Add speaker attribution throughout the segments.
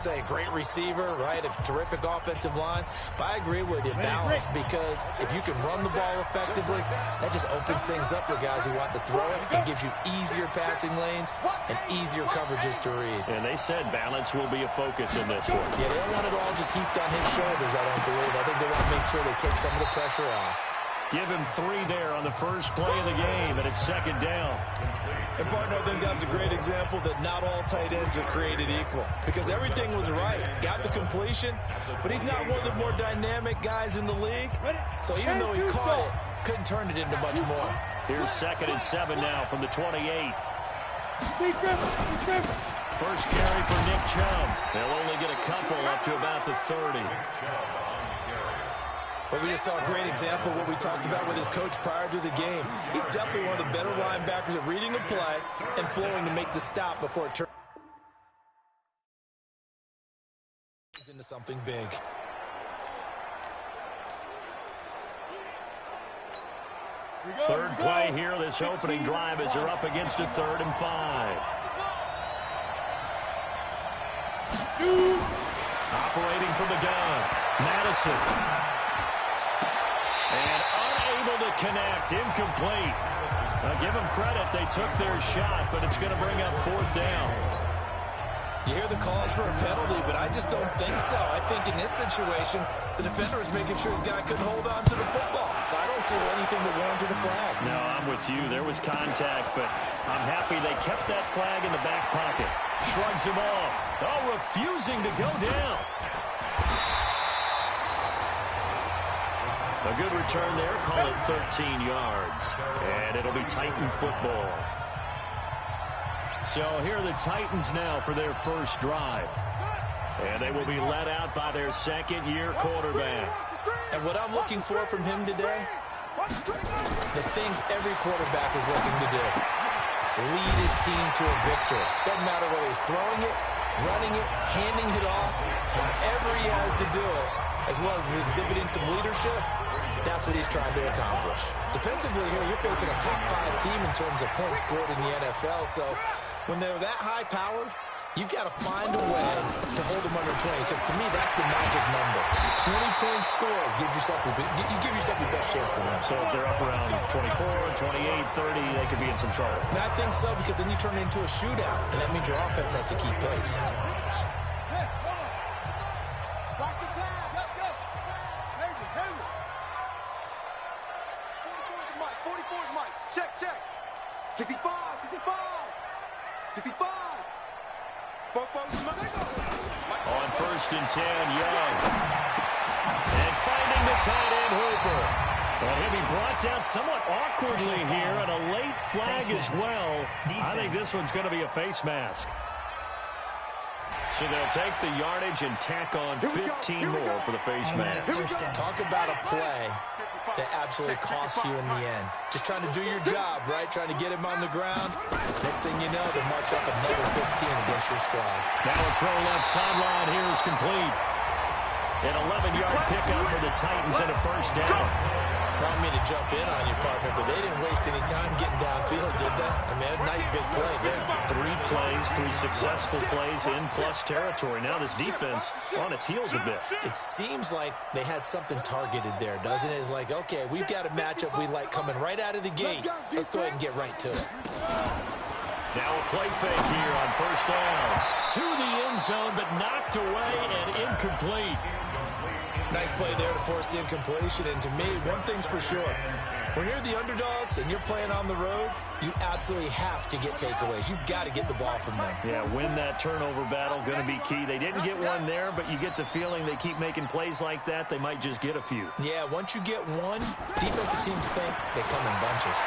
Speaker 1: Say, great receiver, right? A terrific offensive line. But I agree with you, balance, because if you can run the ball effectively, that just opens things up for guys who want to throw it and gives you easier passing lanes and easier coverages to read.
Speaker 2: And they said balance will be a focus in this one.
Speaker 1: Yeah, they don't want it all just heaped on his shoulders, I don't believe. I think they want to make sure they take some of the pressure off.
Speaker 2: Give him 3 there on the first play of the game, and it's second down.
Speaker 3: And, partner, I think that's a great example that not all tight ends are created equal, because everything was right. Got the completion, but he's not one of the more dynamic guys in the league. So even though he caught it, couldn't turn it into much more.
Speaker 2: Here's 2nd and 7 now from the 28. First carry for Nick Chubb. They'll only get a couple up to about the 30.
Speaker 3: But we just saw a great example of what we talked about with his coach prior to the game. He's definitely one of the better linebackers at reading a play and flowing to make the stop before it turns into something big.
Speaker 2: Third play here, this opening drive, as they're up against a 3rd and 5. Operating from the gun, Madison. And unable to connect, incomplete. Now give them credit, they took their shot, but it's going to bring up 4th down.
Speaker 3: You hear the calls for a penalty, but I just don't think so. I think in this situation, the defender was making sure his guy couldn't hold on to the football. So I don't see anything that warranted a flag.
Speaker 2: No, I'm with you. There was contact, but I'm happy they kept that flag in the back pocket. Shrugs him off. Oh, refusing to go down. A good return there, call it 13 yards. And it'll be Titan football. So here are the Titans now for their first drive. And they will be led out by their second-year quarterback.
Speaker 3: And what I'm looking for from him today, the things every quarterback is looking to do. Lead his team to a victory. Doesn't matter whether he's throwing it, running it, handing it off, however he has to do it, as well as exhibiting some leadership. That's what he's trying to accomplish. Defensively here, you're facing a top 5 team in terms of points scored in the NFL. So when they're that high-powered, you've got to find a way to hold them under 20, because to me, that's the magic number. 20 points scored gives yourself you give yourself your best chance to win.
Speaker 2: So if they're up around 24, 28, 30, they could be in some trouble.
Speaker 3: And I think so, because then you turn it into a shootout, and that means your offense has to keep pace.
Speaker 4: Check. 65. 65.
Speaker 2: On 1st and 10, Young. And finding the tight end, Hooper. And he'll be brought down somewhat awkwardly here, and a late flag as well. I think this one's going to be a face mask. So they'll take the yardage and tack on 15 more for the face mask.
Speaker 3: Talk about a play that absolutely costs you in the end. Just trying to do your job, right? Trying to get him on the ground. Next thing you know, they'll march up another 15 against your squad.
Speaker 2: Now a throw left sideline here is complete. An 11-yard pickup for the Titans and a first down.
Speaker 3: I don't mean to jump in on you, partner, but they didn't waste any time getting downfield, did they? I mean, a nice big play there.
Speaker 2: 3 plays, 3 successful plays in plus territory. Now this defense on its heels a bit.
Speaker 3: It seems like they had something targeted there, doesn't it? It's like, okay, we've got a matchup we like coming right out of the gate. Let's go ahead and get right to it.
Speaker 2: Now a play fake here on first down. To the end zone, but knocked away and incomplete.
Speaker 3: Nice play there to force the incompletion. And to me, one thing's for sure. When you're the underdogs and you're playing on the road, you absolutely have to get takeaways. You've got to get the ball from them.
Speaker 2: Yeah, win that turnover battle, going to be key. They didn't get one there, but you get the feeling they keep making plays like that, they might just get a few.
Speaker 3: Yeah, once you get one, defensive teams think they come in bunches.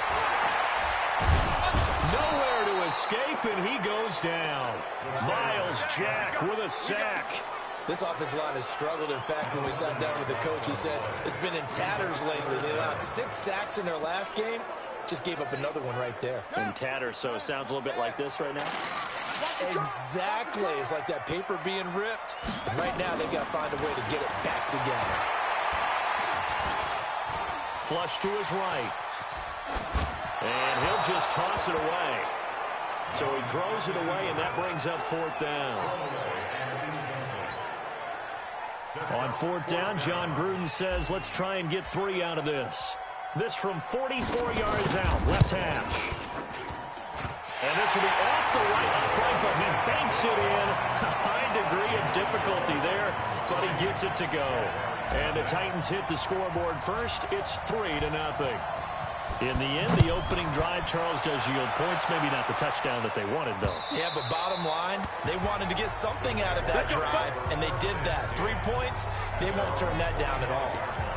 Speaker 2: Nowhere to escape, and he goes down. Miles Jack with a sack.
Speaker 3: This offensive line has struggled. In fact, when we sat down with the coach, he said it's been in tatters lately. They allowed 6 sacks in their last game. Just gave up another one right there.
Speaker 2: In tatters, so it sounds a little bit like this right now?
Speaker 3: Exactly. It's like that paper being ripped. And right now, they've got to find a way to get it back together.
Speaker 2: Flush to his right. And he'll just toss it away. So he throws it away, and that brings up 4th down. On fourth down, John Gruden says, let's try and get 3 out of this. This from 44 yards out, left hash. And this will be off the right upright, but he banks it in. A high degree of difficulty there, but he gets it to go. And the Titans hit the scoreboard first. It's 3-0. In the end, the opening drive, Charles, does yield points. Maybe not the touchdown that they wanted, though.
Speaker 1: Yeah, but bottom line, they wanted to get something out of that drive, and they did that. 3 points, they won't turn that down at all.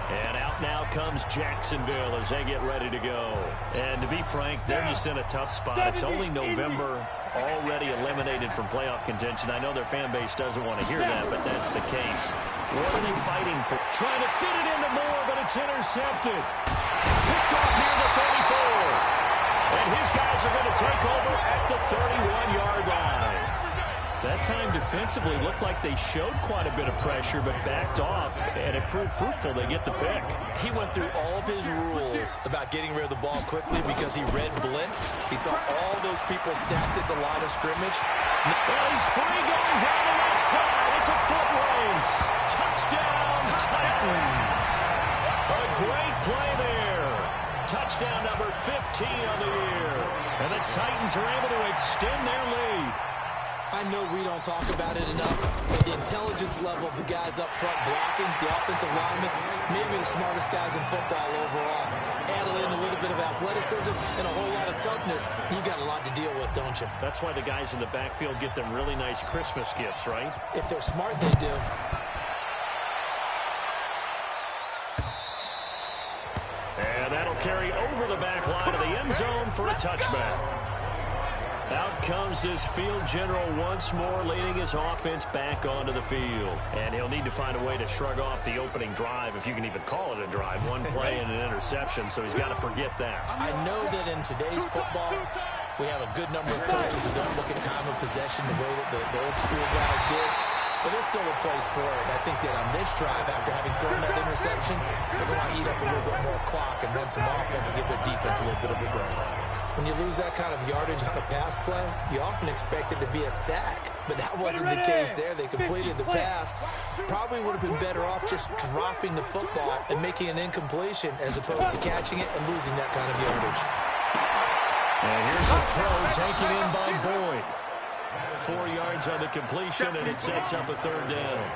Speaker 2: And out now comes Jacksonville as they get ready to go. And to be frank, they're just in a tough spot. It's only November, already eliminated from playoff contention. I know their fan base doesn't want to hear that, but that's the case. What are they fighting for? Trying to fit it into Moore, but it's intercepted. Picked off near the 34. And his guys are going to take over at the 31-yard line. That time defensively looked like they showed quite a bit of pressure, but backed off, and it proved fruitful. They get the pick.
Speaker 1: He went through all of his rules about getting rid of the ball quickly because he read blitz. He saw all those people stacked at the line of scrimmage.
Speaker 2: Well, he's free going down the left side. It's a foot race. Touchdown, Titans. A great play there. Touchdown number 15 on the year. And the Titans are able to extend their lead.
Speaker 1: I know we don't talk about it enough, but the intelligence level of the guys up front blocking, the offensive linemen, maybe the smartest guys in football overall. Add in a little bit of athleticism and a whole lot of toughness, you got a lot to deal with, don't you?
Speaker 2: That's why the guys in the backfield get them really nice Christmas gifts, right?
Speaker 1: If they're smart, they do.
Speaker 2: And that'll carry over the back line of the end zone for a touchback. Out comes this field general once more, leading his offense back onto the field. And he'll need to find a way to shrug off the opening drive, if you can even call it a drive. One play and an interception, so he's got to forget that.
Speaker 1: I know that in today's football, we have a good number of coaches who don't look at time of possession the way that the old school guys did. But there's still a place for it. I think that on this drive, after having thrown that interception, they're going to eat up a little bit more clock and run some offense and give their defense a little bit of a break. When you lose that kind of yardage on a pass play, you often expect it to be a sack. But that wasn't the case there. They completed the pass. Probably would have been better off just dropping the football and making an incompletion as opposed to catching it and losing that kind of yardage.
Speaker 2: And here's the throw taken in by Boyd. 4 yards on the completion, and it sets up a third down.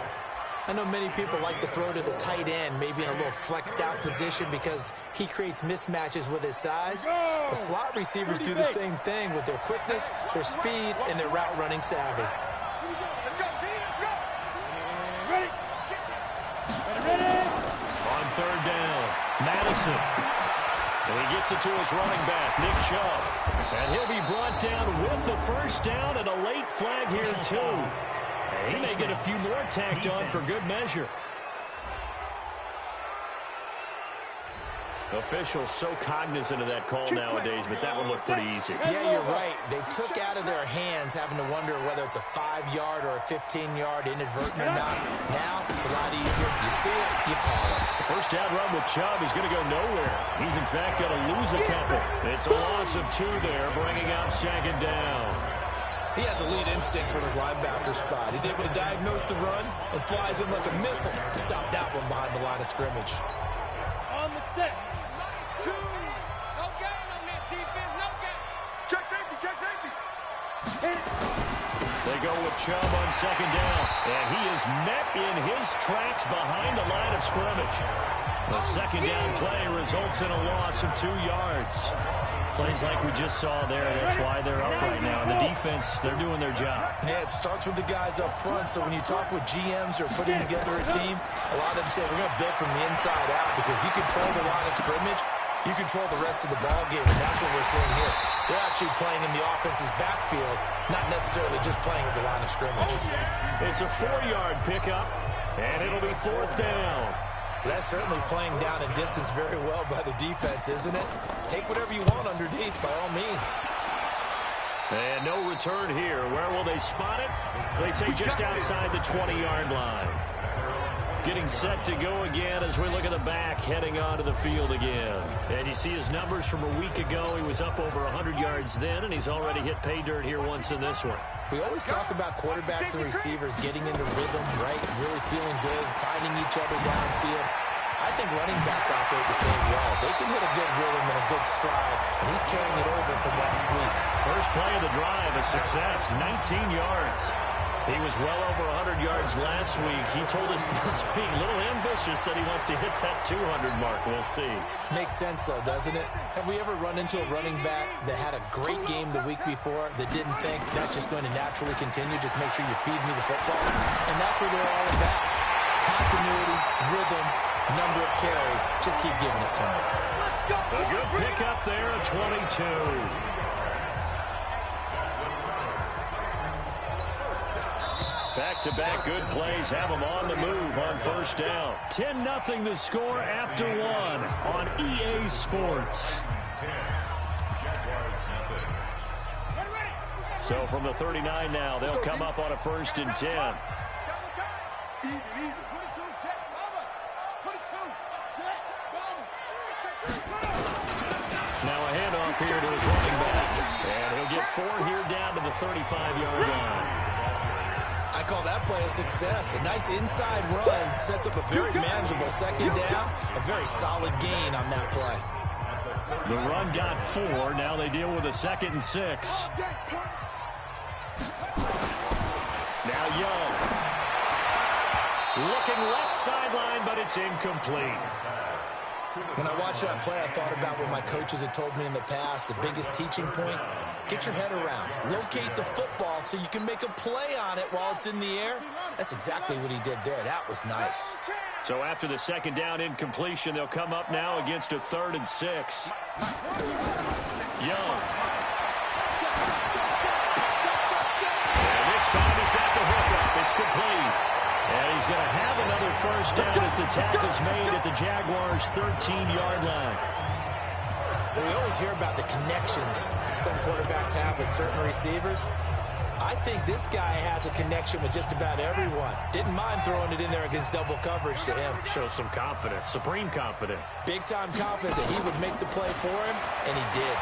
Speaker 1: I know many people like to throw to the tight end, maybe in a little flexed out position because he creates mismatches with his size. The slot receivers do the same thing with their quickness, their speed, and their route running savvy.
Speaker 4: Let's go, let's go. Ready?
Speaker 2: On third down, Madison. And he gets it to his running back, Nick Chubb. And he'll be brought down with the first down and a late flag here, too. He may get a few more tacked on for good measure. Officials so cognizant of that call nowadays, but that one looked pretty easy.
Speaker 1: Yeah, you're right. They took out of their hands having to wonder whether it's a 5-yard or a 15-yard inadvertent or not. Now, it's a lot easier. You see it, you call it.
Speaker 2: The first down run with Chubb is going to go nowhere. He's, in fact, going to lose a couple. It's a loss of 2 there, bringing up second down.
Speaker 1: He has elite instincts from his linebacker spot. He's able to diagnose the run and flies in like a missile to stop that one behind the line of scrimmage.
Speaker 4: On the set. 2. No gain on this defense, no gain. Check safety, check safety.
Speaker 2: They go with Chubb on second down, and he is met in his tracks behind the line of scrimmage. The second down play results in a loss of 2 yards. Plays like we just saw there, that's why they're up right now. And the defense, they're doing their job.
Speaker 1: Yeah, it starts with the guys up front, so when you talk with GMs or putting together a team, a lot of them say, we're going to build from the inside out, because if you control the line of scrimmage, you control the rest of the ball game, and that's what we're seeing here. They're actually playing in the offense's backfield, not necessarily just playing at the line of scrimmage.
Speaker 2: It's a 4-yard pickup, and it'll be fourth down.
Speaker 1: That's certainly playing down a distance very well by the defense, isn't it? Take whatever you want underneath, by all means.
Speaker 2: And no return here. Where will they spot it? They say just outside the 20-yard line. Getting set to go again as we look at the back, heading onto the field again. And you see his numbers from a week ago. He was up over 100 yards then, and he's already hit pay dirt here once in this one.
Speaker 1: We always talk about quarterbacks and receivers getting into rhythm, right? Really feeling good, finding each other downfield. I think running backs operate the same way. They can hit a good rhythm and a good stride, and he's carrying it over from last week.
Speaker 2: First play of the drive, a success, 19 yards. He was well over 100 yards last week. He told us this week, a little ambitious, that he wants to hit that 200 mark. We'll see.
Speaker 1: Makes sense, though, doesn't it? Have we ever run into a running back that had a great game the week before that didn't think that's just going to naturally continue? Just make sure you feed me the football. And that's what they're all about. Continuity, rhythm, number of carries. Just keep giving it to him.
Speaker 2: A good pickup there, a 22. Back-to-back good plays have them on the move on first down. 10-0 the score after one on EA Sports. So from the 39 now, they'll come up on a 1st and 10. Now a handoff here to his running back. And he'll get 4 here down to the 35-yard line.
Speaker 1: I call that play a success. A nice inside run sets up a very manageable 2nd down. A very solid gain on that play.
Speaker 2: The run got 4. Now they deal with a 2nd and 6. Now Young. Looking left sideline, but it's incomplete.
Speaker 1: When I watched that play, I thought about what my coaches had told me in the past. The biggest teaching point, get your head around. Locate the football so you can make a play on it while it's in the air. That's exactly what he did there. That was nice.
Speaker 2: So after the 2nd down incompletion, they'll come up now against a 3rd and 6. Young. And this time he's got the hook up. It's complete. And he's going to have another 1st down as the tackle's made at the Jaguars' 13-yard line.
Speaker 1: Well, we always hear about the connections some quarterbacks have with certain receivers. I think this guy has a connection with just about everyone. Didn't mind throwing it in there against double coverage to him.
Speaker 2: Shows some confidence, supreme confidence.
Speaker 1: Big-time confidence that he would make the play for him, and he did.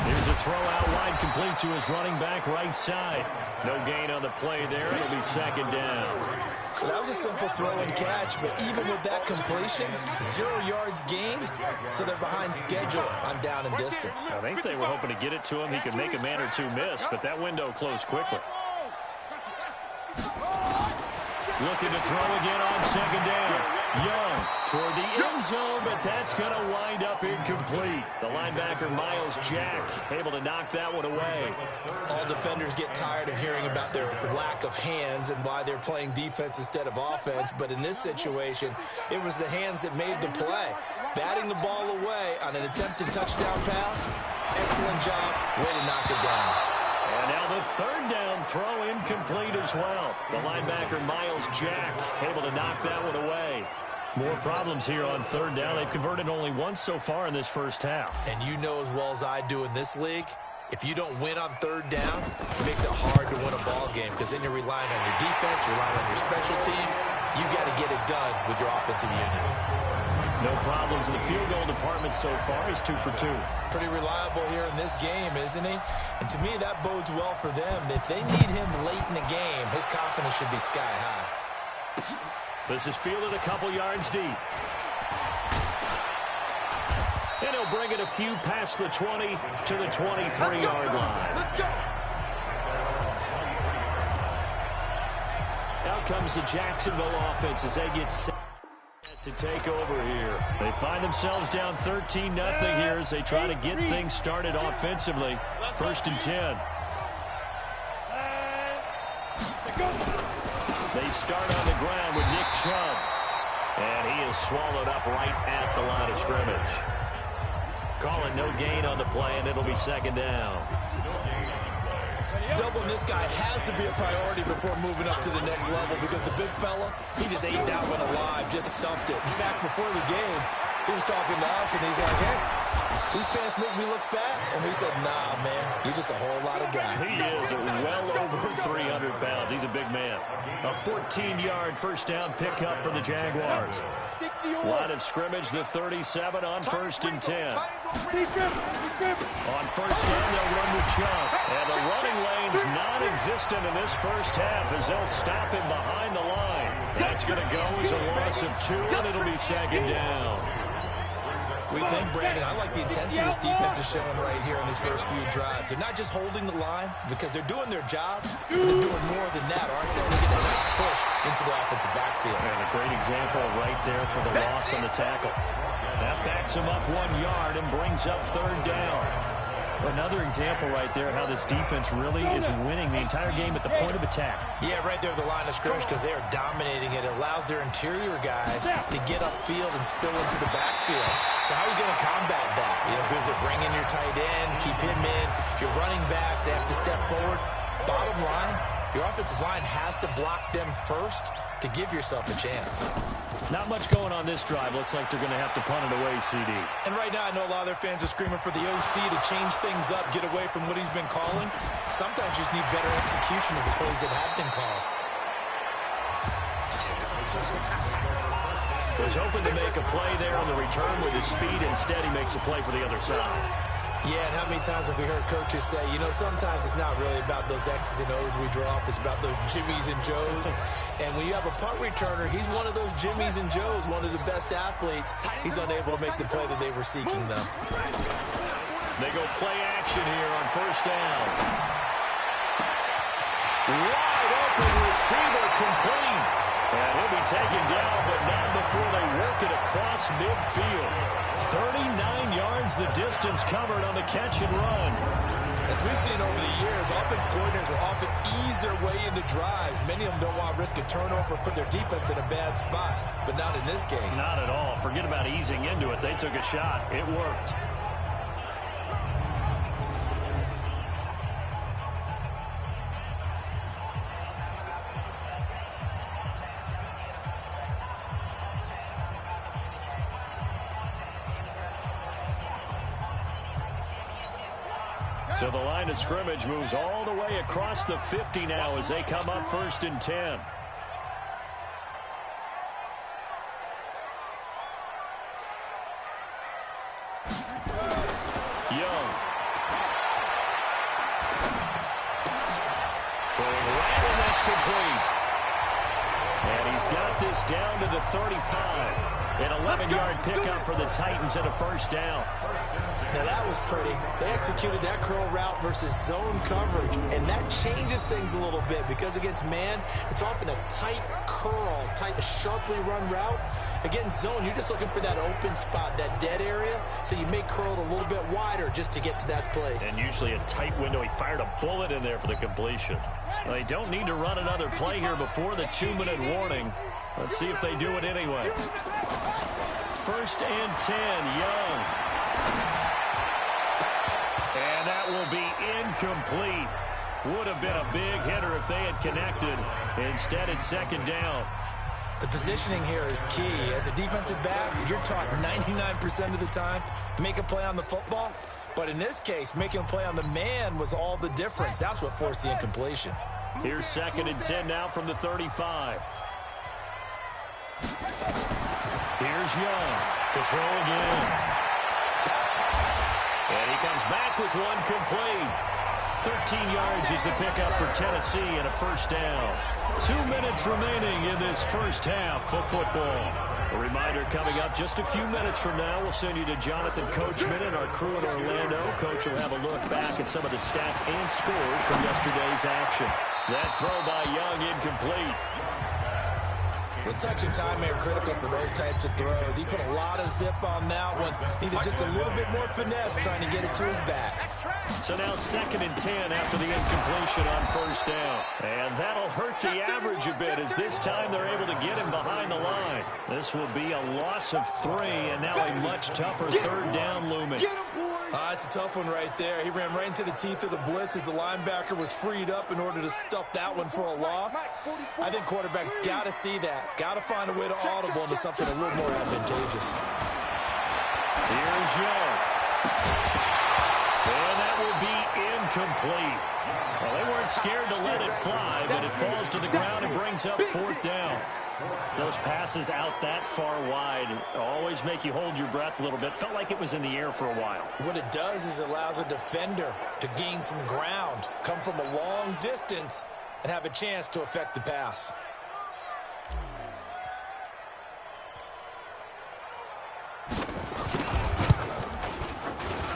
Speaker 2: Here's a throw out wide, complete to his running back right side. No gain on the play there. It'll be 2nd down.
Speaker 1: Well, that was a simple throw and catch, but even with that completion, 0 yards gained, so they're behind schedule on down and distance.
Speaker 2: I think they were hoping to get it to him. He could make a man or two miss, but that window closed quickly. Looking to throw again on 2nd down. Young toward the end zone, but that's going to wind up incomplete. The linebacker, Miles Jack, able to knock that one away.
Speaker 1: All defenders get tired of hearing about their lack of hands and why they're playing defense instead of offense, but in this situation, it was the hands that made the play. Batting the ball away on an attempted touchdown pass, excellent job, way to knock it down.
Speaker 2: And now the 3rd down throw incomplete as well. The linebacker, Miles Jack, able to knock that one away. More problems here on 3rd down. They've converted only once so far in this first half.
Speaker 1: And you know as well as I do in this league, if you don't win on 3rd down, it makes it hard to win a ball game because then you're relying on your defense, you're relying on your special teams. You got to get it done with your offensive unit.
Speaker 2: No problems in the field goal department so far. He's 2 for 2.
Speaker 1: Pretty reliable here in this game, isn't he? And to me, that bodes well for them. If they need him late in the game, his confidence should be sky high.
Speaker 2: This is fielded a couple yards deep. And he'll bring it a few past the 20 to the 23-yard line.
Speaker 4: Let's go.
Speaker 2: Out comes the Jacksonville offense as they get set to take over here. They find themselves down 13-0 here as they try to get things started offensively. 1st and 10. They start on the ground with Nick Chubb. And he is swallowed up right at the line of scrimmage. Calling no gain on the play, and it'll be 2nd down.
Speaker 1: Doubling this guy has to be a priority before moving up to the next level because the big fella, he just ate that one alive, just stuffed it. In fact, before the game,
Speaker 3: He was talking to us, and he's like, hey, these pants make me look fat. And we said, nah, man, you're just a whole lot of guy.
Speaker 2: He is well over 300 pounds. He's a big man. A 14-yard first down pickup for the Jaguars. Line of scrimmage, the 37 on 1st and 10. On first down, they'll run with Chubb. And the running lane's non-existent in this first half as they'll stop him behind the line. That's going to go as a loss of 2, and it'll be 2nd down.
Speaker 3: We think, Brandon, I like the intensity this defense is showing right here in these first few drives. They're not just holding the line because they're doing their job, but they're doing more than that, aren't they? They get a nice push into the offensive backfield.
Speaker 2: And a great example right there for the loss on the tackle. That backs him up 1 yard and brings up 3rd down. Another example right there how this defense really is winning the entire game at the point of attack.
Speaker 3: Yeah, right there at the line of scrimmage because they are dominating it. It allows their interior guys to get upfield and spill into the backfield. So how are you going to combat that? You know, because they bring in your tight end, keep him in. If you're running backs, they have to step forward. Bottom line, your offensive line has to block them first to give yourself a chance.
Speaker 2: Not much going on this drive. Looks like they're going to have to punt it away, CD.
Speaker 3: And right now, I know a lot of their fans are screaming for the OC to change things up, get away from what he's been calling. Sometimes you just need better execution of the plays that have been called.
Speaker 2: Was hoping to make a play there on the return with his speed. Instead, he makes a play for the other side.
Speaker 3: Yeah, and how many times have we heard coaches say, you know, sometimes it's not really about those X's and O's we draw up. It's about those Jimmies and Joes. And when you have a punt returner, he's one of those Jimmies and Joes, one of the best athletes. He's unable to make the play that they were seeking, though.
Speaker 2: They go play action here on first down. Wide open receiver complete. And he'll be taken down, but not before they work it across midfield. 39 yards the distance covered on the catch and run.
Speaker 3: As we've seen over the years, offense coordinators will often ease their way into drives. Many of them don't want to risk a turnover or put their defense in a bad spot, but not in this case.
Speaker 2: Not at all. Forget about easing into it. They took a shot. It worked. So the line of scrimmage moves all the way across the 50 now as they come up 1st and 10. Young. Throwing right, and that's complete. And he's got this down to the 35. An 11-yard pickup for the Titans and a first down.
Speaker 3: Now that was pretty. They executed that curl route versus zone coverage, and that changes things a little bit because against man, it's often a tight curl, tight, sharply run route. Against zone, you're just looking for that open spot, that dead area, so you may curl it a little bit wider just to get to that place.
Speaker 2: And usually a tight window. He fired a bullet in there for the completion. Well, they don't need to run another play here before the 2-minute warning. Let's see if they do it anyway. 1st and 10, Young. And that will be incomplete. Would have been a big hitter if they had connected. Instead, it's 2nd down.
Speaker 3: The positioning here is key. As a defensive back, you're taught 99% of the time, make a play on the football. But in this case, making a play on the man was all the difference. That's what forced the incompletion.
Speaker 2: Here's 2nd and 10 now from the 35. Here's Young to throw again. And he comes back with one complete. 13 yards is the pickup for Tennessee and a first down. 2 minutes remaining in this first half of football. A reminder coming up just a few minutes from now. We'll send you to Jonathan Coachman and our crew in Orlando. Coach will have a look back at some of the stats and scores from yesterday's action. That throw by Young incomplete.
Speaker 3: The touch and time are critical for those types of throws. He put a lot of zip on that one. Needed just a little bit more finesse trying to get it to his back.
Speaker 2: So now 2nd and 10 after the incompletion on first down. And that'll hurt the average a bit as this time they're able to get him behind the line. This will be a loss of 3 and now a much tougher 3rd down looming.
Speaker 3: It's a tough one right there. He ran right into the teeth of the blitz as the linebacker was freed up in order to stuff that one for a loss. I think quarterbacks got to see that. Got to find a way to audible into something a little more advantageous.
Speaker 2: Here's Young. And that will be incomplete. Well, they weren't scared to let it fly, but it falls to the ground and brings up fourth down. Those passes out that far wide always make you hold your breath a little bit. Felt like it was in the air for a while.
Speaker 1: What it does is it allows a defender to gain some ground, come from a long distance, and have a chance to affect the pass.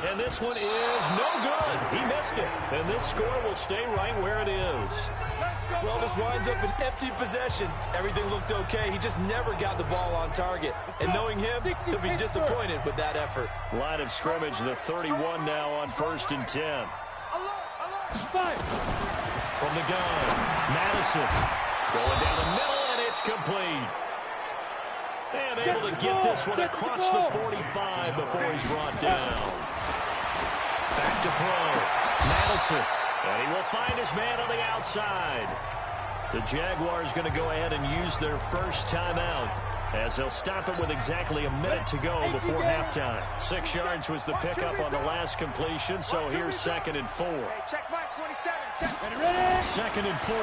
Speaker 2: And this one is no good. He missed it. And this score will stay right where it is.
Speaker 1: Well, this winds up an empty possession. Everything looked okay. He just never got the ball on target. And knowing him, he'll be disappointed with that effort.
Speaker 2: Line of scrimmage, the 31 now on 1st and 10. From the gun, Madison going down the middle, and it's complete. And able to get this one across the 45 before he's brought down. Back to throw. Madison. And he will find his man on the outside. The Jaguars going to go ahead and use their first timeout as they'll stop it with exactly a minute to go before halftime. 6 yards was the pickup on the last completion, so here's 2nd and 4.
Speaker 4: Check back 27. Check.
Speaker 2: 2nd and 4.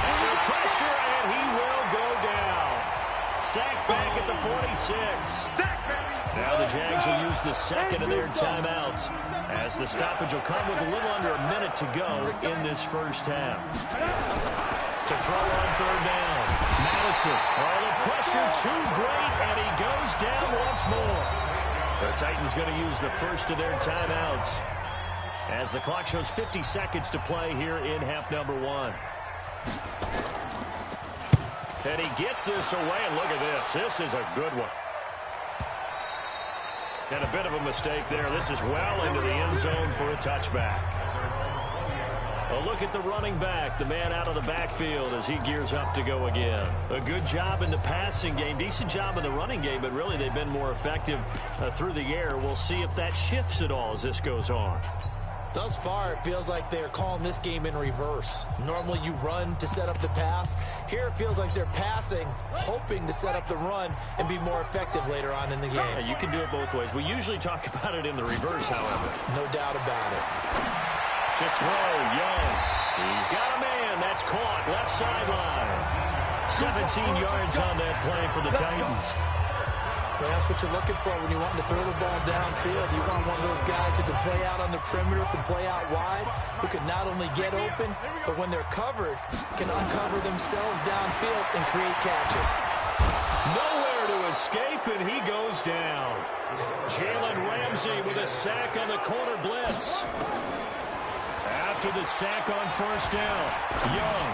Speaker 2: Under pressure, and he will go down. Sacked back at the 46. Now the Jags will use the second of their timeouts as the stoppage will come with a little under a minute to go in this first half. To throw on 3rd down. Madison. Oh, the pressure too great, and he goes down once more. The Titans going to use the first of their timeouts as the clock shows 50 seconds to play here in half number 1. And he gets this away, and look at this. This is a good one. And a bit of a mistake there. This is well into the end zone for a touchback. A look at the running back, the man out of the backfield as he gears up to go again. A good job in the passing game, decent job in the running game, but really they've been more effective through the air. We'll see if that shifts at all as this goes on.
Speaker 1: Thus far, it feels like they're calling this game in reverse. Normally you run to set up the pass. Here it feels like they're passing, hoping to set up the run and be more effective later on in the game.
Speaker 2: Yeah, you can do it both ways. We usually talk about it in the reverse, however.
Speaker 1: No doubt about it.
Speaker 2: To throw, Young. He's got a man. That's caught. Left sideline. 17 yards on that play for the Titans.
Speaker 1: Well, that's what you're looking for when you want to throw the ball downfield. You want one of those guys who can play out on the perimeter, can play out wide, who can not only get open, but when they're covered, can uncover themselves downfield and create catches.
Speaker 2: Nowhere to escape, and he goes down. Jalen Ramsey with a sack on the corner blitz. After the sack on 1st down, Young.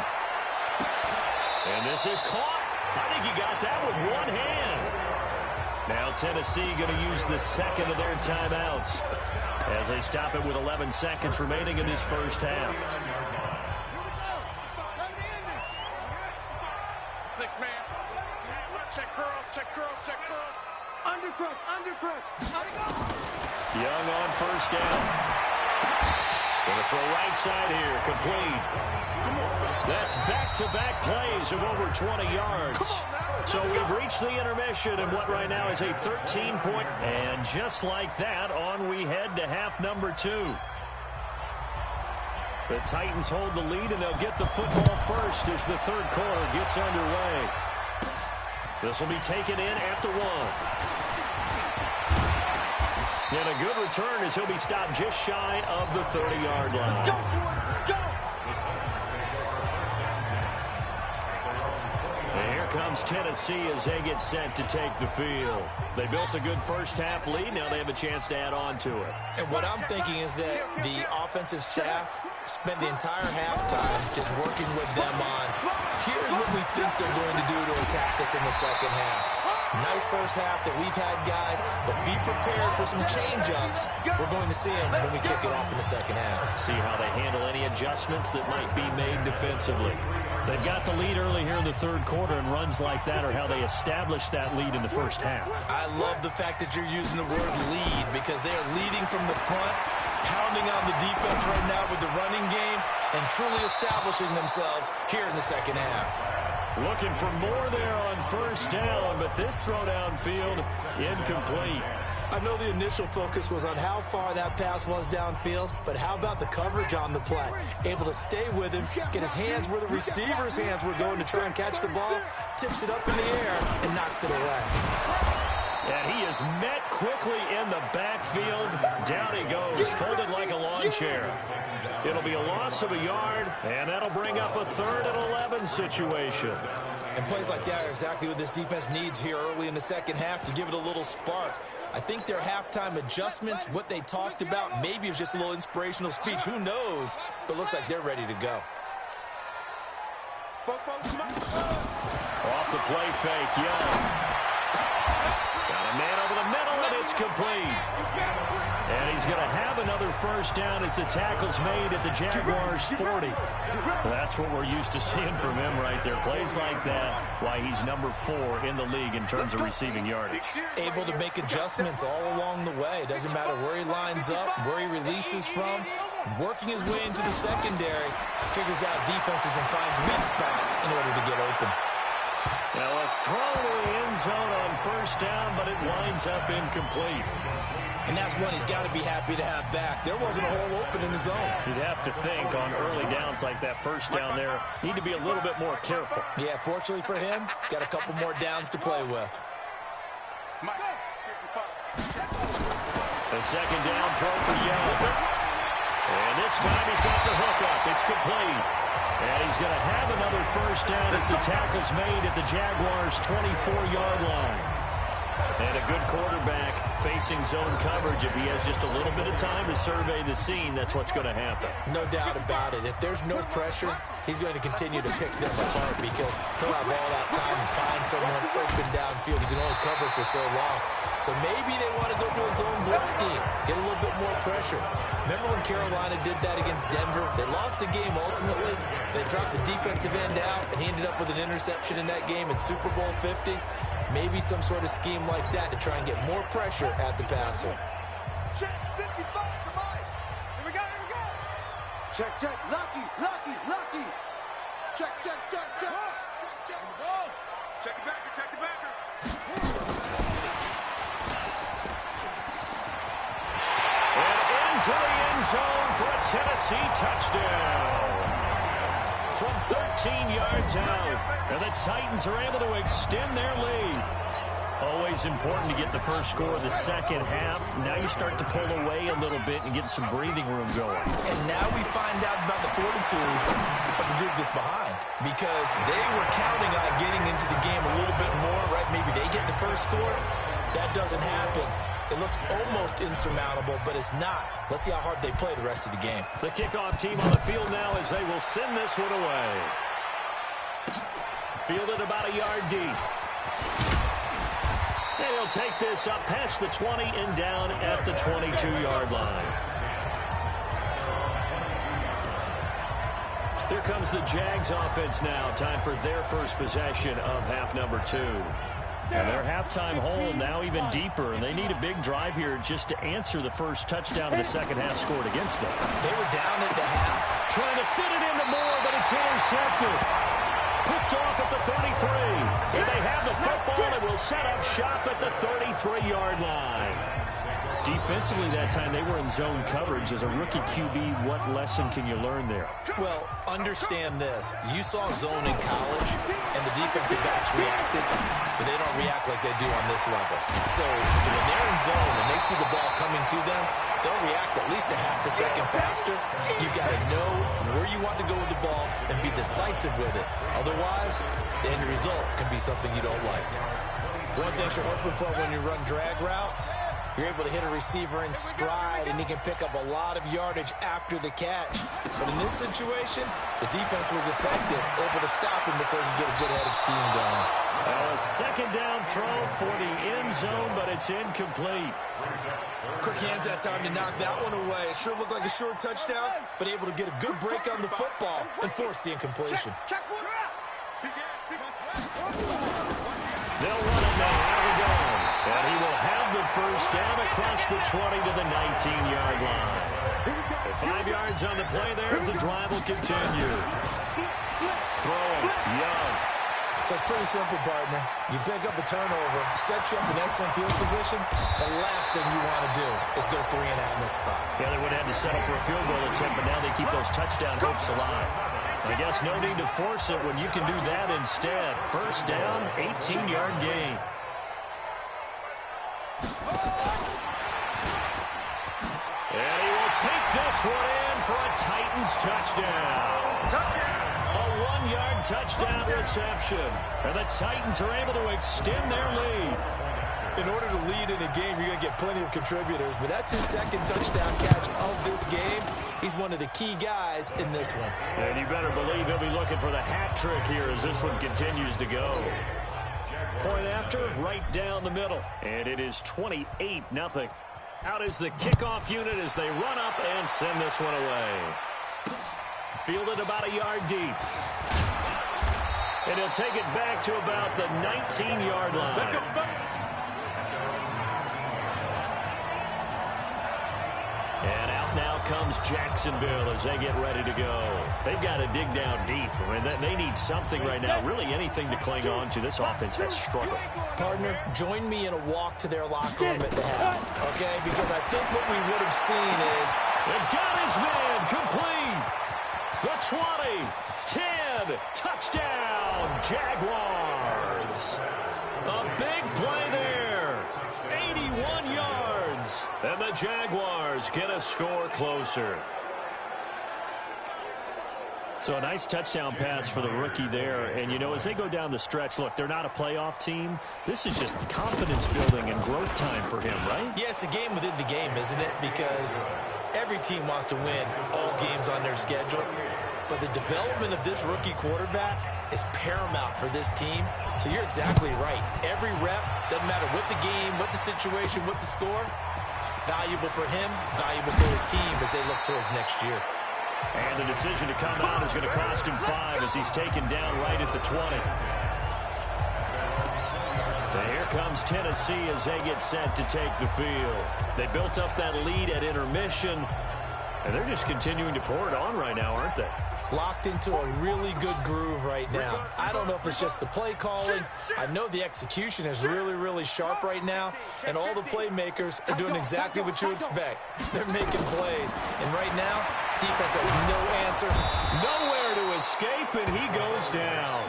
Speaker 2: And this is caught. I think he got that with one hand. Now Tennessee going to use the second of their timeouts as they stop it with 11 seconds remaining in this first half.
Speaker 4: 6-man. Check curls, check curls, check curls. Undercrush.
Speaker 2: Young on 1st down. Going to throw right side here, complete. That's back-to-back plays of over 20 yards. So we've reached the intermission in what right now is a 13-point. And just like that, on we head to half number 2. The Titans hold the lead, and they'll get the football first as the third quarter gets underway. This will be taken in at the 1. And a good return as he'll be stopped just shy of the 30-yard line.
Speaker 4: Let's go!
Speaker 2: And here comes Tennessee as they get set to take the field. They built a good first half lead. Now they have a chance to add on to it.
Speaker 1: And what I'm thinking is that the offensive staff spent the entire halftime just working with them on, here's what we think they're going to do to attack us in the second half. Nice first half that we've had, guys, but be prepared for some change-ups. We're going to see them when we kick it off in the second half.
Speaker 2: See how they handle any adjustments that might be made defensively. They've got the lead early here in the third quarter, and runs like that are how they establish that lead in the first half.
Speaker 1: I love the fact that you're using the word lead because they are leading from the front, pounding on the defense right now with the running game, and truly establishing themselves here in the second half.
Speaker 2: Looking for more there on first down, but this throw downfield incomplete.
Speaker 1: I know the initial focus was on how far that pass was downfield, but how about the coverage on the play? Able to stay with him, get his hands where the receiver's hands were going to try and catch the ball, tips it up in the air, and knocks it away.
Speaker 2: And he is met quickly in the backfield. Down he goes, folded like a lawn chair. It'll be a loss of a yard, and that'll bring up a 3rd and 11 situation.
Speaker 1: And plays like that are exactly what this defense needs here early in the second half to give it a little spark. I think their halftime adjustments, what they talked about, maybe it was just a little inspirational speech. Who knows? But looks like they're ready to go.
Speaker 2: Off the play fake, Young. Got a man over the middle, and it's complete. And he's going to have another first down as the tackle's made at the Jaguars' 40. That's what we're used to seeing from him right there. Plays like that, why he's number 4 in the league in terms of receiving yardage.
Speaker 1: Able to make adjustments all along the way. Doesn't matter where he lines up, where he releases from. Working his way into the secondary, figures out defenses and finds weak spots in order to get open.
Speaker 2: Now a throw to the end zone on first down, but it winds up incomplete.
Speaker 1: And that's one he's got to be happy to have back. There wasn't a hole open in the zone.
Speaker 2: You'd have to think on early downs like that first down there, need to be a little bit more careful.
Speaker 1: Yeah, fortunately for him, got a couple more downs to play with.
Speaker 2: The second down throw for Young. And this time he's got the hook up. It's complete. And he's going to have another first down as the tackle's made at the Jaguars' 24-yard line. And a good quarterback facing zone coverage. If he has just a little bit of time to survey the scene, that's what's going to happen.
Speaker 1: No doubt about it. If there's no pressure, he's going to continue to pick them apart because he'll have all that time to find someone open downfield. He can only cover for so long. So maybe they want to go to a zone blitz scheme, get a little bit more pressure. Remember when Carolina did that against Denver? They lost the game ultimately. They dropped the defensive end out, and he ended up with an interception in that game in Super Bowl 50. Maybe some sort of scheme like that to try and get more pressure at the passer.
Speaker 4: Check 55 to Mike. Here we go, here we go. Check, check, Lucky. Check. Check the ball. Check the backer.
Speaker 2: And into the end zone for a Tennessee touchdown. From 13 yards out. And the Titans are able to extend their lead. Always important to get the first score of the second half. Now you start to pull away a little bit and get some breathing room going.
Speaker 1: And now we find out about the fortitude of the group that's behind because they were counting on getting into the game a little bit more, right? Maybe they get the first score. That doesn't happen. It looks almost insurmountable, but it's not. Let's see how hard they play the rest of the game.
Speaker 2: The kickoff team on the field now as they will send this one away. Fielded about a yard deep. And he'll take this up past the 20 and down at the 22-yard line. Here comes the Jags offense now. Time for their first possession of half number 2. And their halftime hole now even deeper, and they need a big drive here just to answer the first touchdown of the second half scored against them.
Speaker 1: They were down at the half.
Speaker 2: Trying to fit it into Moore, but it's intercepted. Picked off at the 33. And they have the football and will set up shop at the 33-yard line. Defensively that time, they were in zone coverage. As a rookie QB, what lesson can you learn there?
Speaker 1: Well, understand this. You saw zone in college, and the defensive backs reacted, but they don't react like they do on this level. So when they're in zone and they see the ball coming to them, they'll react at least a half a second faster. You've got to know where you want to go with the ball and be decisive with it. Otherwise, the end result can be something you don't like. One thing you're hoping for when you run drag routes, you're able to hit a receiver in stride, and he can pick up a lot of yardage after the catch. But in this situation, the defense was effective, able to stop him before he could get a good head of steam going.
Speaker 2: A second down throw for the end zone, but it's incomplete.
Speaker 1: Quick hands that time to knock that one away. It sure looked like a short touchdown, but able to get a good break on the football and force the incompletion.
Speaker 4: Check one out.
Speaker 2: They'll run it now. There we go. And he will have the first down across the 20 to the 19-yard line. 5 yards on the play there as the drive will continue. Throwing, Young.
Speaker 1: So it's pretty simple, partner. You pick up a turnover, set you up in excellent field position. The last thing you want to do is go 3 and out in this spot.
Speaker 2: Yeah, they would have had to settle for a field goal attempt, but now they keep those touchdown hopes alive. I guess no need to force it when you can do that instead. First down, 18-yard gain. And he will take this one in for a Titans touchdown. A 1-yard touchdown reception. And the Titans are able to extend their lead.
Speaker 1: In order to lead in a game, you're going to get plenty of contributors, but that's his second touchdown catch of this game. He's one of the key guys in this one.
Speaker 2: And you better believe he'll be looking for the hat trick here as this one continues to go. Point after, right down the middle. And it is 28-0. Out is the kickoff unit as they run up and send this one away. Fielded about a yard deep. And he'll take it back to about the 19-yard line. And out now comes Jacksonville as they get ready to go. They've got to dig down deep. I mean, they need something right now, really anything to cling on to. This offense has struggled.
Speaker 1: Partner, join me in a walk to their locker room at the half, okay? Because I think what we would have seen is...
Speaker 2: They've got his man complete. The 20, 10, touchdown, Jaguars. A big play there. 81 yards. And the Jaguars get a score closer. So a nice touchdown pass for the rookie there. And, you know, as they go down the stretch, look, they're not a playoff team. This is just confidence building and growth time for him, right?
Speaker 1: Yeah, it's a game within the game, isn't it? Because every team wants to win all games on their schedule. But the development of this rookie quarterback is paramount for this team. So you're exactly right. Every rep, doesn't matter what the game, what the situation, what the score, valuable for him, valuable for his team as they look towards next year.
Speaker 2: And the decision to come out is going to cost him 5 as he's taken down right at the 20. And here comes Tennessee as they get set to take the field. They built up that lead at intermission, and they're just continuing to pour it on right now, aren't they?
Speaker 1: Locked into a really good groove right now. I don't know if it's just the play calling. I know the execution is really, really sharp right now, and all the playmakers are doing exactly what you expect. They're making plays, and right now, defense has no answer.
Speaker 2: Nowhere to escape, and he goes down.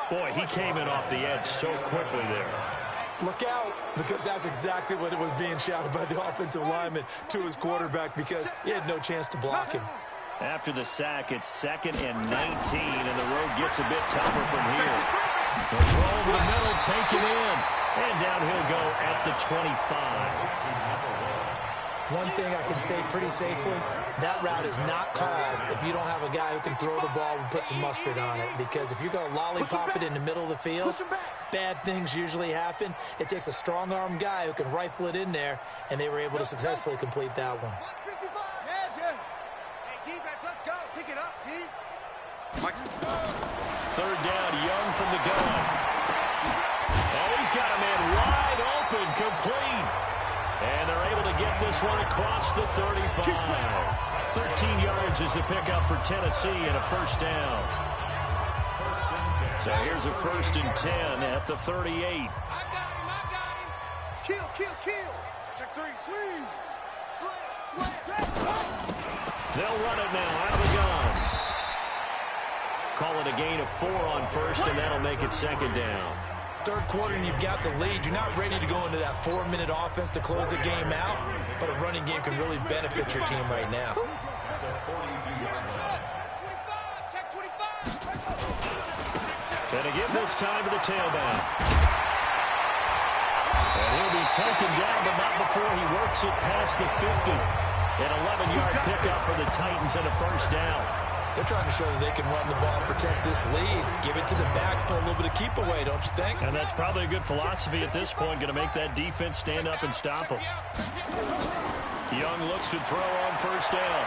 Speaker 2: Boy, he came in off the edge so quickly there.
Speaker 1: Look out, because that's exactly what it was being shouted by the offensive lineman to his quarterback because he had no chance to block him.
Speaker 2: After the sack, it's 2nd and 19, and the road gets a bit tougher from here. The throw over the middle, taken in, and down he'll go at the 25.
Speaker 1: One thing I can say pretty safely, that route is not called if you don't have a guy who can throw the ball and put some mustard on it. Because if you're going to lollipop it in the middle of the field, bad things usually happen. It takes a strong-arm guy who can rifle it in there, and they were able to successfully complete that one.
Speaker 2: Third down, Young from the gun. And he's got a man wide open, complete. And they're able to get this one across the 35. 13 yards is the pickup for Tennessee and a first down. So here's a 1st and 10 at the 38.
Speaker 4: I got him. Kill. Check 3, swing.
Speaker 2: They'll run it now out of the gun. Call it a gain of 4 on first, and that'll make it 2nd down.
Speaker 1: Third quarter and you've got the lead. You're not ready to go into that 4-minute offense to close the game out, but a running game can really benefit your team right now.
Speaker 2: And to give this time to the tailback. And he'll be taken down, but not before he works it past the 50. An 11-yard pickup for the Titans and a first down.
Speaker 1: They're trying to show that they can run the ball and protect this lead. Give it to the backs, put a little bit of keep away, don't you think?
Speaker 2: And that's probably a good philosophy at this point, going to make that defense stand up and stop them. Young looks to throw on first down.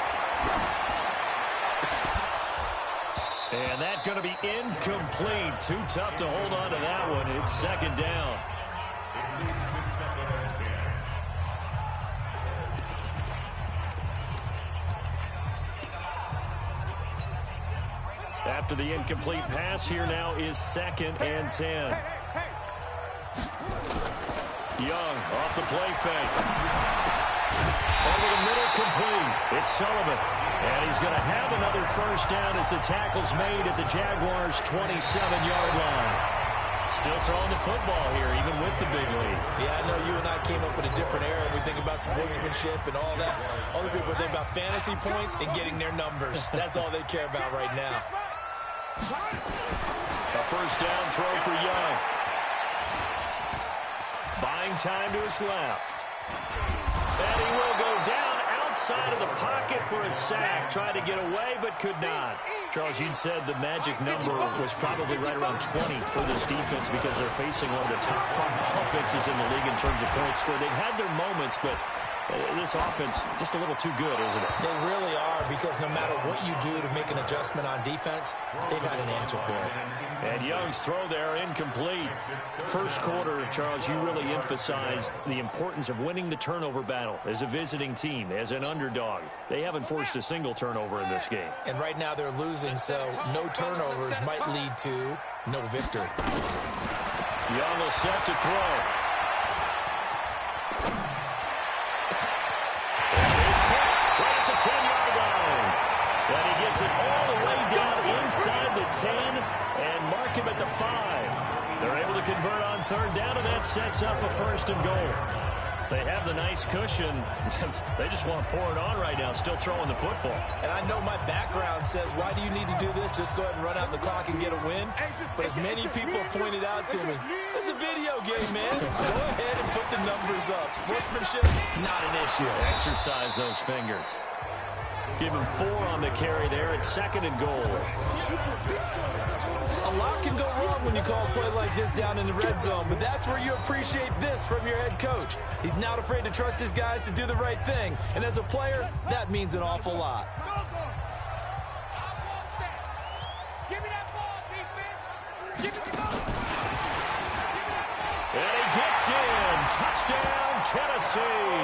Speaker 2: And that's going to be incomplete. Too tough to hold on to that one. It's 2nd down. After the incomplete pass, here now is 2nd and 10. Young off the play fake. Over the middle, complete. It's Sullivan. And he's going to have another first down as the tackle's made at the Jaguars' 27-yard line. Still throwing the football here, even with the big lead.
Speaker 3: Yeah, I know you and I came up with a different era. We think about sportsmanship and all that. Other people think about fantasy points and getting their numbers. That's all they care about right now.
Speaker 2: A first down throw for Young. Buying time to his left. And he will go down outside of the pocket for a sack. Tried to get away, but could not. Charles, you'd said the magic number was probably right around 20 for this defense because they're facing one of the top 5 offenses in the league in terms of points scored. They've had their moments, but this offense just a little too good, isn't it?
Speaker 3: They really are, because no matter what you do to make an adjustment on defense, they've got an answer for it.
Speaker 2: And Young's throw there incomplete. First quarter, Charles, you really emphasized the importance of winning the turnover battle as a visiting team, as an underdog. They haven't forced a single turnover in this game.
Speaker 3: And right now they're losing, so no turnovers might lead to no victory.
Speaker 2: Young will set to throw. Right at the 10-yard line. And he gets it all the way down inside the 10 and mark him at the 5. They're able to convert on third down, and that sets up a 1st and goal. They have the nice cushion. They just want to pour it on right now, still throwing the football.
Speaker 3: And I know my background says, why do you need to do this? Just go ahead and run out the clock and get a win. But as many people have pointed out to me, it's a video game, man. Go ahead and put the numbers up. Sportsmanship, not an issue.
Speaker 2: Exercise those fingers. Give him 4 on the carry there at 2nd and goal.
Speaker 3: A lot can go wrong when you call a play like this down in the red zone, but that's where you appreciate this from your head coach. He's not afraid to trust his guys to do the right thing, and as a player, that means an awful lot.
Speaker 4: Give me that ball, defense. Give me the ball.
Speaker 2: And he gets in. Touchdown, Tennessee.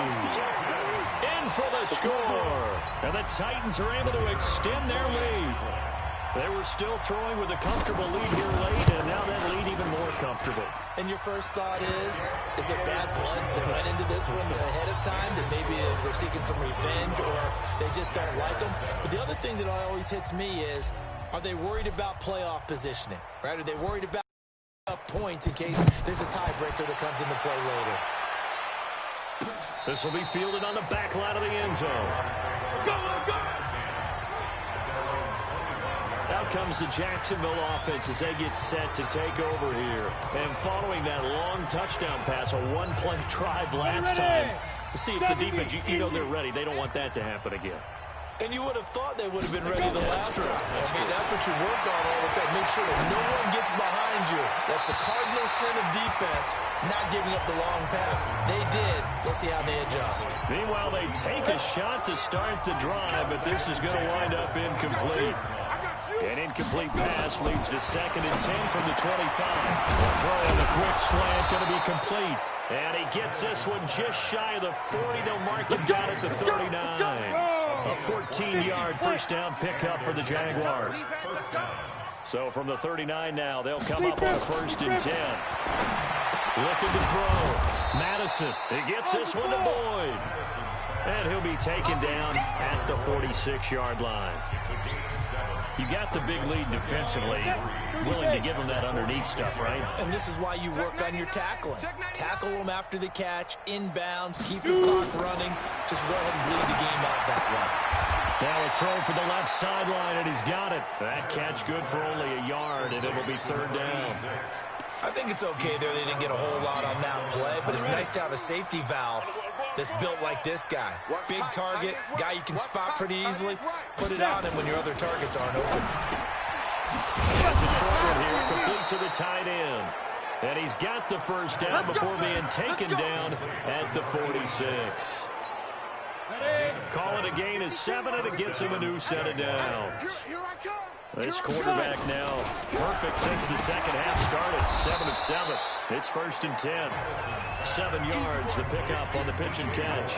Speaker 2: In for the score. And the Titans are able to extend their lead. They were still throwing with a comfortable lead here late, and now that lead even more comfortable.
Speaker 3: And your first thought is it bad blood that went into this one ahead of time, that maybe they're seeking some revenge or they just don't like them? But the other thing that always hits me is, are they worried about playoff positioning, right? Are they worried about points in case there's a tiebreaker that comes into play later?
Speaker 2: This will be fielded on the back line of the end zone.
Speaker 4: Go, go.
Speaker 2: Out comes the Jacksonville offense as they get set to take over here. And following that long touchdown pass, a one-play drive last time, to see if the defense, you know they're ready. They don't want that to happen again.
Speaker 3: And you would have thought they would have been ready the last time. I mean, that's what you work on all the time. Make sure that no one gets behind you. That's the cardinal sin of defense, not giving up the long pass. They did. Let's see how they adjust.
Speaker 2: Meanwhile, they take a shot to start the drive, but this is going to wind up incomplete. An incomplete pass leads to 2nd and 10 from the 25. The throw on the quick slant going to be complete. And he gets this one just shy of the 40. They'll mark him down at the 39. A 14-yard first down pickup for the Jaguars. So from the 39 now, they'll come up on 1st and 10. Looking to throw. Madison, he gets this one to Boyd. And he'll be taken down at the 46-yard line. You got the big lead defensively, willing to give them that underneath stuff, right?
Speaker 3: And this is why you work on your tackling. Tackle them after the catch, inbounds, keep the clock running. Just go ahead and bleed the game out that way.
Speaker 2: Now a throw for the left sideline, and he's got it. That catch good for only a yard, and it'll be 3rd down.
Speaker 3: I think it's okay there. They didn't get a whole lot on that play, but it's nice to have a safety valve that's built like this guy. Big target, guy you can spot pretty easily. Put it on him when your other targets aren't open.
Speaker 2: That's a short one here, complete to the tight end. And he's got the first down before being taken down at the 46. Call it a gain of 7, and it gets him a new set of downs. This quarterback now perfect since the second half started. 7 of 7. It's 1st and 10. 7 yards, the pickup on the pitch and catch.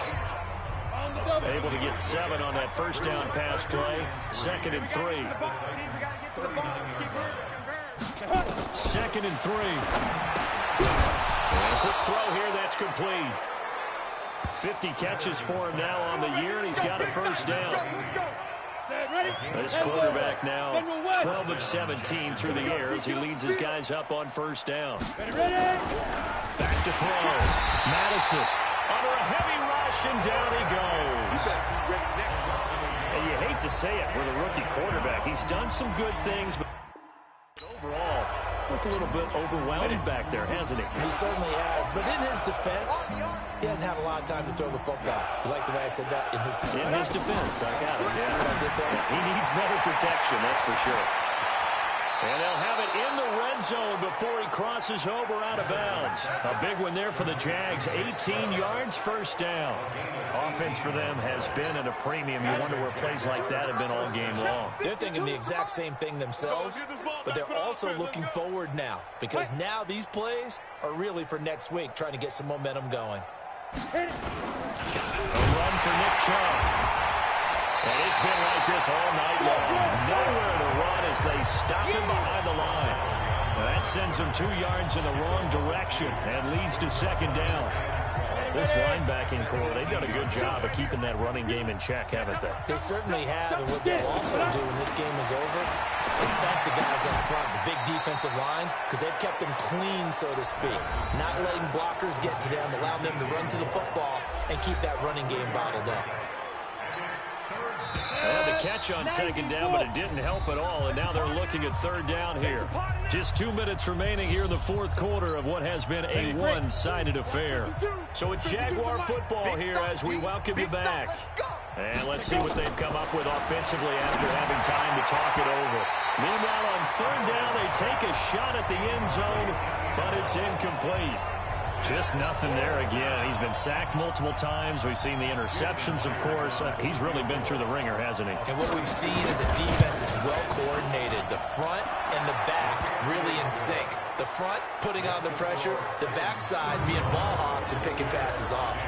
Speaker 2: Able to get 7 on that first down pass play. 2nd and 3. 2nd and 3. And a quick throw here, that's complete. 50 catches for him now on the year, and he's got a first down. This quarterback now 12 of 17 through the air as he leads his guys up on first down. Back to throw. Madison under a heavy rush, and down he goes. And you hate to say it with a rookie quarterback. He's done some good things, but overall, looked a little bit overwhelmed back there, hasn't he?
Speaker 1: He certainly has. But in his defense, he hadn't had a lot of time to throw the football. You like the way I said that? In his defense.
Speaker 2: In his defense, I got it.
Speaker 1: See what I did there?
Speaker 2: He needs better protection, that's for sure. And they'll have it in the red zone before he crosses over out of bounds. A big one there for the Jags. 18 yards, first down. Offense for them has been at a premium. You wonder where plays like that have been all game long.
Speaker 1: They're thinking the exact same thing themselves, but they're also looking forward now because now these plays are really for next week, trying to get some momentum going.
Speaker 2: A run for Nick Chubb. And it's been like this all night long. Nowhere to run as they stop him behind the line. That sends him 2 yards in the wrong direction and leads to second down. This linebacking core, they've done a good job of keeping that running game in check, haven't they?
Speaker 1: They certainly have, and what they'll also do when this game is over is thank the guys up front, the big defensive line, because they've kept them clean, so to speak. Not letting blockers get to them, allowing them to run to the football and keep that running game bottled up.
Speaker 2: Well, the catch on second down, but it didn't help at all, and now they're looking at third down here. Just 2 minutes remaining here in the fourth quarter of what has been a one-sided affair. So it's Jaguar football here as we welcome you back. And let's see what they've come up with offensively after having time to talk it over. Meanwhile, on third down, they take a shot at the end zone, but it's incomplete. Just nothing there again. He's been sacked multiple times. We've seen the interceptions, of course. He's really been through the ringer, hasn't he?
Speaker 1: And what we've seen is a defense is well coordinated. The front and the back really in sync. The front putting on the pressure, the backside being ball hawks and picking passes off.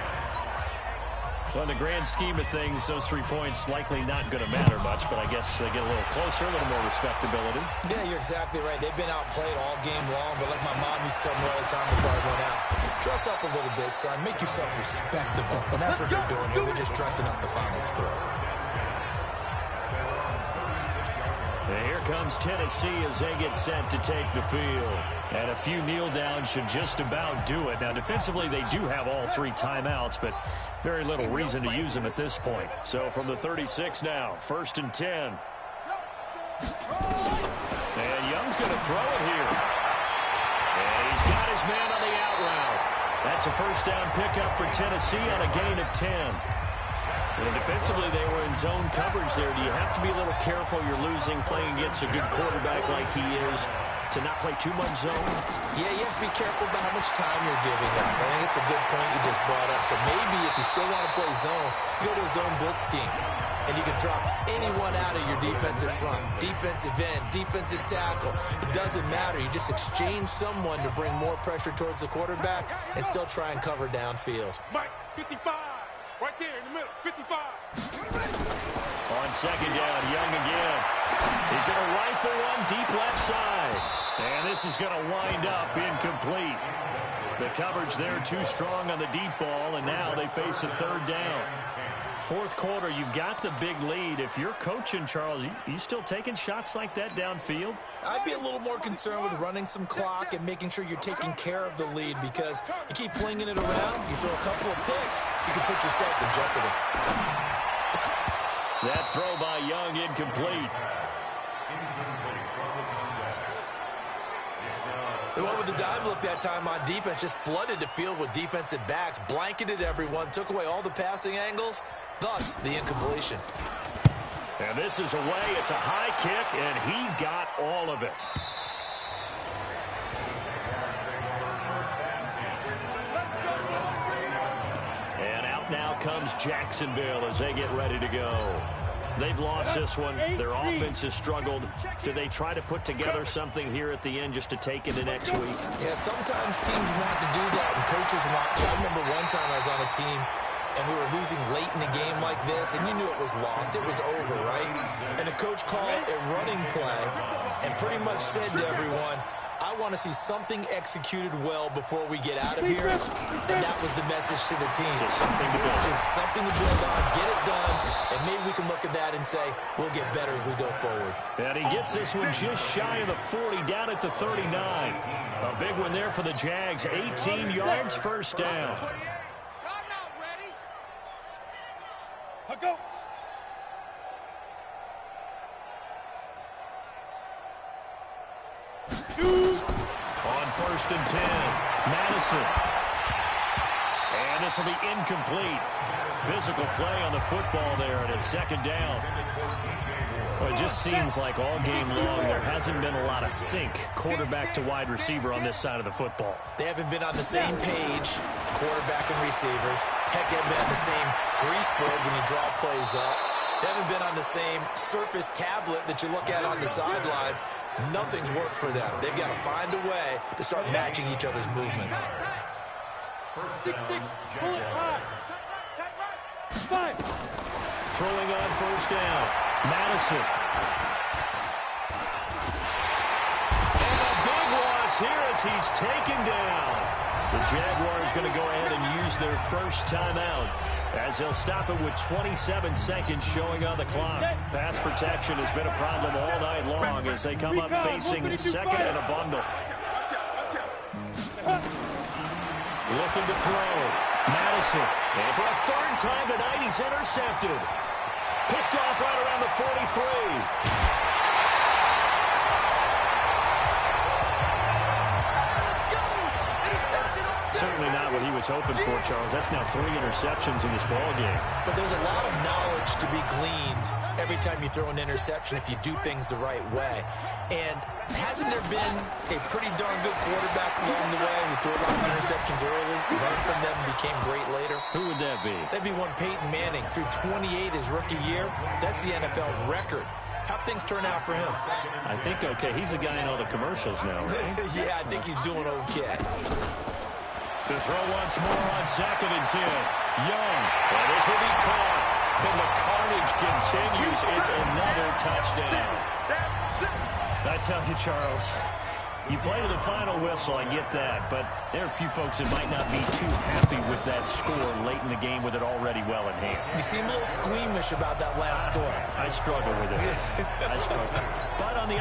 Speaker 2: Well, in the grand scheme of things, those 3 points likely not going to matter much, but I guess they get a little closer, a little more respectability.
Speaker 1: Yeah, you're exactly right. They've been outplayed all game long, but like my mom used to tell me all the time before I went out, dress up a little bit, son. Make yourself respectable. And that's what they're doing here. They're just dressing up the final score.
Speaker 2: And here comes Tennessee as they get set to take the field. And a few kneel downs should just about do it. Now, defensively, they do have all 3 timeouts, but very little reason to use them at this point. So from the 36 now, 1st and 10. And Young's going to throw it here. And he's got his man on the out route. That's a first down pickup for Tennessee on a gain of 10. And defensively, they were in zone coverage there. Do you have to be a little careful? You're losing, playing against a good quarterback like he is, to not play too much zone?
Speaker 1: Yeah, you have to be careful about how much time you're giving up. I think it's a good point you just brought up. So maybe if you still want to play zone, you go to a zone blitz scheme. And you can drop anyone out of your defensive front. Defensive end, defensive tackle. It doesn't matter. You just exchange someone to bring more pressure towards the quarterback and still try and cover downfield.
Speaker 4: Mike, 55. Right there in the middle, 55.
Speaker 2: On second down, Young again. He's going to rifle one deep left side. And this is going to wind up incomplete. The coverage there too strong on the deep ball, and now they face a third down. Fourth quarter, you've got the big lead. If you're coaching, Charles, you still taking shots like that downfield?
Speaker 1: I'd be a little more concerned with running some clock and making sure you're taking care of the lead, because you keep flinging it around, you throw a couple of picks, you can put yourself in jeopardy.
Speaker 2: That throw by Young incomplete.
Speaker 1: The one with the dime look that time on defense just flooded the field with defensive backs, blanketed everyone, took away all the passing angles, thus the incompletion.
Speaker 2: And this is away. It's a high kick, and he got all of it. And out now comes Jacksonville as they get ready to go. They've lost this one. Their offense has struggled. Do they try to put together something here at the end just to take into next week?
Speaker 1: Yeah, sometimes teams want to do that, and coaches want to. I remember one time I was on a team, and we were losing late in a game like this, and you knew it was lost. It was over, right? And the coach called a running play and pretty much said to everyone, I I want to see something executed well before we get out of here. And that was the message to the team.
Speaker 2: Just something to build.
Speaker 1: Just something to build on, get it done, and maybe we can look at that and say, we'll get better as we go forward.
Speaker 2: And he gets this one just shy of the 40, down at the 39. A big one there for the Jags. 18 yards, first down.
Speaker 4: Go.
Speaker 2: On first and 10, Madison. And this will be incomplete. Physical play on the football there, and it's second down. Well, it just seems like all game long there hasn't been a lot of sync quarterback to wide receiver on this side of the football.
Speaker 1: They haven't been on the same page, quarterback and receivers. Heck, they haven't been on the same grease board when you draw plays up. They haven't been on the same surface tablet that you look at on the sidelines. Nothing's worked for them. They've got to find a way to start matching each other's movements.
Speaker 4: 6-6, pull it high. 5.
Speaker 2: Throwing on first down, Madison. And a big loss here as he's taken down. The Jaguars going to go ahead and use their first timeout as they'll stop it with 27 seconds showing on the clock. Pass protection has been a problem all night long as they come up facing second and a bundle. Looking to throw. Madison. And for a third time tonight, he's intercepted. Picked off right around the 43. Certainly not what he was hoping for, Charles. That's now 3 interceptions in this ballgame.
Speaker 1: But there's a lot of knowledge to be gleaned every time you throw an interception if you do things the right way. And hasn't there been a pretty darn good quarterback along the way who threw a lot of interceptions early, learned from them, and became great later?
Speaker 2: Who would that be?
Speaker 1: That'd be one Peyton Manning. Threw 28 his rookie year. That's the NFL record. How'd things turn out for him?
Speaker 2: I think, okay, he's a guy in all the commercials now, right?
Speaker 1: Yeah, I think he's doing okay.
Speaker 2: To throw once more on second and 10. Young. And this will be caught. And the carnage continues. It's another touchdown. I tell you, Charles, you play to the final whistle, I get that. But there are a few folks that might not be too happy with that score late in the game with it already well in hand.
Speaker 1: You seem a little squeamish about that last score.
Speaker 2: I struggle with it. I struggle. But on the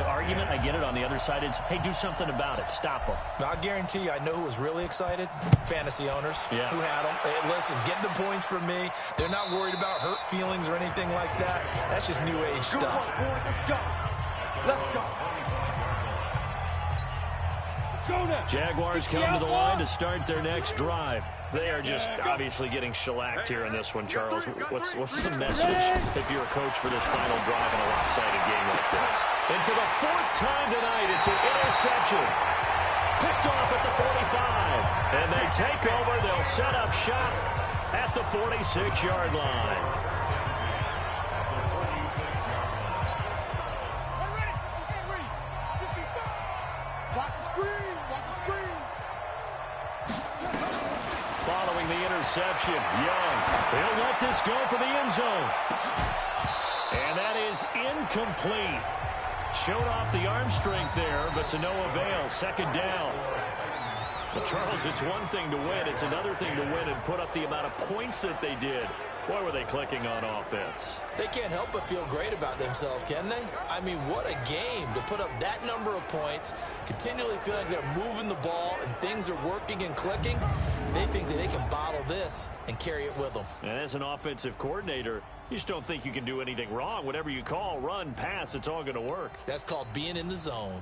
Speaker 2: argument, I get it, on the other side is, hey, do something about it. Stop them.
Speaker 1: I guarantee you, I know who was really excited. Fantasy owners who had them. Hey, listen, get the points from me. They're not worried about hurt feelings or anything like that. That's just new age stuff.
Speaker 4: Let's go. Let's go.
Speaker 2: Jaguars come to the line to start their next drive. They are just obviously getting shellacked here in this one, Charles. What's the message if you're a coach for this final drive in a lopsided game like this? And for the 4th time tonight, it's an interception. Picked off at the 45. And they take over. They'll set up shop at the 46-yard line. Following the interception, Young. He'll let this go for the end zone. And that is incomplete. Showed off the arm strength there, but to no avail. Second down. But Charles, it's one thing to win. It's another thing to win and put up the amount of points that they did. Boy, were they clicking on offense.
Speaker 1: They can't help but feel great about themselves, can they? I mean, what a game to put up that number of points, continually feel like they're moving the ball and things are working and clicking. They think that they can bottle this and carry it with them.
Speaker 2: And as an offensive coordinator, you just don't think you can do anything wrong. Whatever you call, run, pass, it's all going to work.
Speaker 1: That's called being in the zone.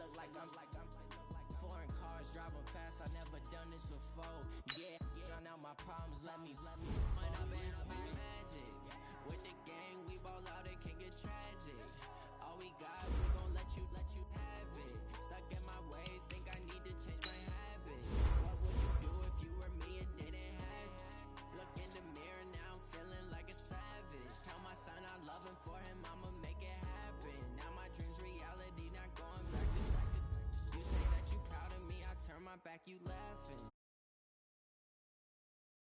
Speaker 5: look like I'm foreign cars, driving fast, I never done this before. Yeah, drown out my problems, let me. When I've been